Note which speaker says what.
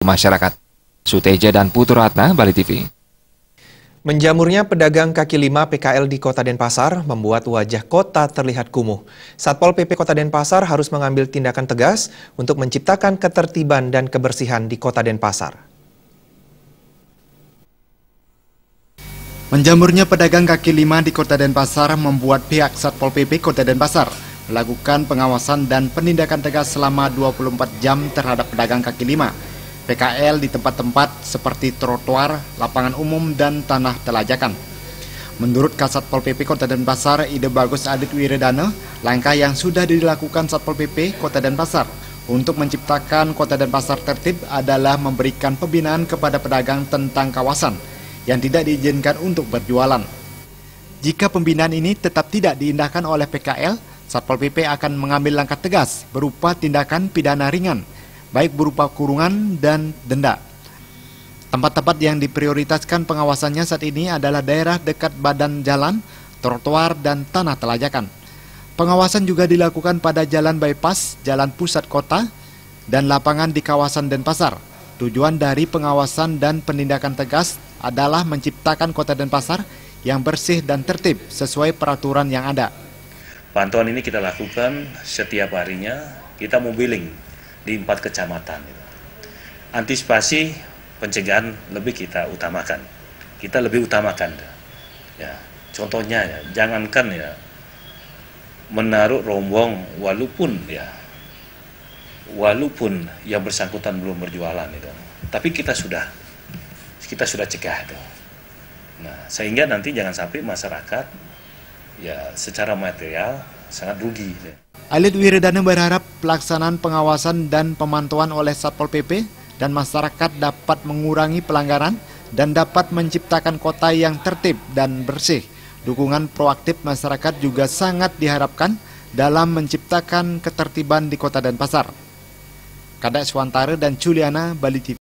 Speaker 1: masyarakat. Suteja dan Putu Ratna, Bali TV.
Speaker 2: Menjamurnya pedagang kaki lima PKL di Kota Denpasar membuat wajah kota terlihat kumuh. Satpol PP Kota Denpasar harus mengambil tindakan tegas untuk menciptakan ketertiban dan kebersihan di Kota Denpasar.
Speaker 3: Menjamurnya pedagang kaki lima di Kota Denpasar membuat pihak Satpol PP Kota Denpasar melakukan pengawasan dan penindakan tegas selama 24 jam terhadap pedagang kaki lima PKL di tempat-tempat seperti trotoar, lapangan umum, dan tanah telajakan. Menurut Kasatpol PP Kota Denpasar, ide bagus Adit Wiredana, langkah yang sudah dilakukan Satpol PP Kota Denpasar untuk menciptakan Kota Denpasar tertib adalah memberikan pembinaan kepada pedagang tentang kawasan yang tidak diizinkan untuk berjualan. Jika pembinaan ini tetap tidak diindahkan oleh PKL, Satpol PP akan mengambil langkah tegas berupa tindakan pidana ringan, baik berupa kurungan dan denda. Tempat-tempat yang diprioritaskan pengawasannya saat ini adalah daerah dekat badan jalan, trotoar, dan tanah telajakan. Pengawasan juga dilakukan pada jalan bypass, jalan pusat kota, dan lapangan di kawasan Denpasar. Tujuan dari pengawasan dan penindakan tegas adalah menciptakan Kota Denpasar yang bersih dan tertib sesuai peraturan yang ada.
Speaker 4: Pantauan ini kita lakukan setiap harinya, kita mobiling di 4 kecamatan. Antisipasi pencegahan lebih kita utamakan. Kita lebih utamakan. Ya, contohnya ya, jangankan ya menaruh rombong walaupun yang bersangkutan belum berjualan itu. Tapi kita sudah cegah itu. Nah, sehingga nanti jangan sampai masyarakat ya secara material sangat rugi.
Speaker 3: Adit Wiredana berharap pelaksanaan pengawasan dan pemantauan oleh Satpol PP dan masyarakat dapat mengurangi pelanggaran dan dapat menciptakan kota yang tertib dan bersih. Dukungan proaktif masyarakat juga sangat diharapkan dalam menciptakan ketertiban di Kota Denpasar. Kadek Swantara dan Juliana, Bali TV.